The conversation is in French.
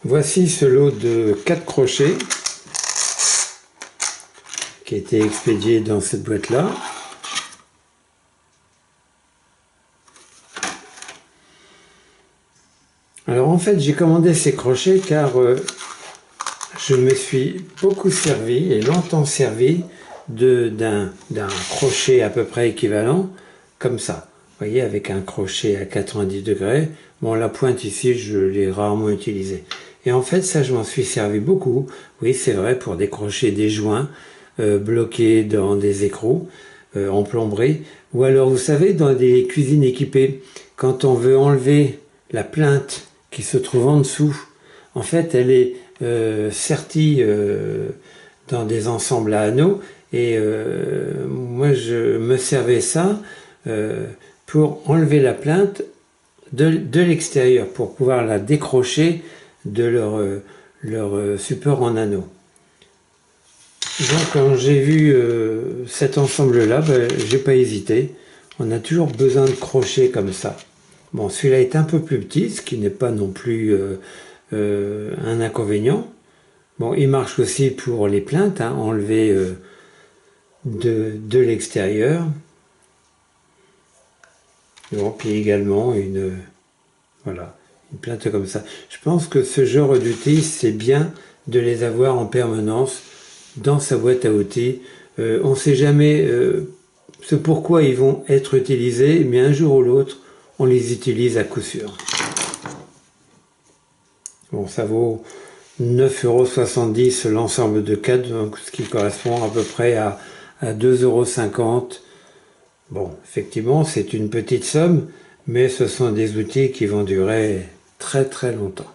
Voici ce lot de 4 crochets qui a été expédié dans cette boîte-là. Alors en fait, j'ai commandé ces crochets car je me suis beaucoup servi et longtemps servi d'un crochet à peu près équivalent, comme ça. Vous voyez, avec un crochet à 90 degrés. Bon, la pointe ici, je l'ai rarement utilisée. Et en fait, ça, je m'en suis servi beaucoup. Oui, c'est vrai, pour décrocher des joints bloqués dans des écrous en plomberie. Ou alors, vous savez, dans des cuisines équipées, quand on veut enlever la plinthe qui se trouve en dessous, en fait, elle est sertie dans des ensembles à anneaux. Et moi, je me servais ça pour enlever la plinthe de l'extérieur, pour pouvoir la décrocher de leur support en anneau. Donc quand j'ai vu cet ensemble-là, j'ai pas hésité. On a toujours besoin de crochets comme ça. Bon, celui-là est un peu plus petit, ce qui n'est pas non plus un inconvénient. Bon, il marche aussi pour les plinthes, hein, enlever de l'extérieur. Bon, puis également voilà, une plinthe comme ça. Je pense que ce genre d'outils, c'est bien de les avoir en permanence dans sa boîte à outils. On ne sait jamais ce pourquoi ils vont être utilisés, mais un jour ou l'autre, on les utilise à coup sûr. Bon, ça vaut 9,70 € l'ensemble de 4, donc ce qui correspond à peu près à 2,50 €. Bon, effectivement, c'est une petite somme, mais ce sont des outils qui vont durer très très longtemps.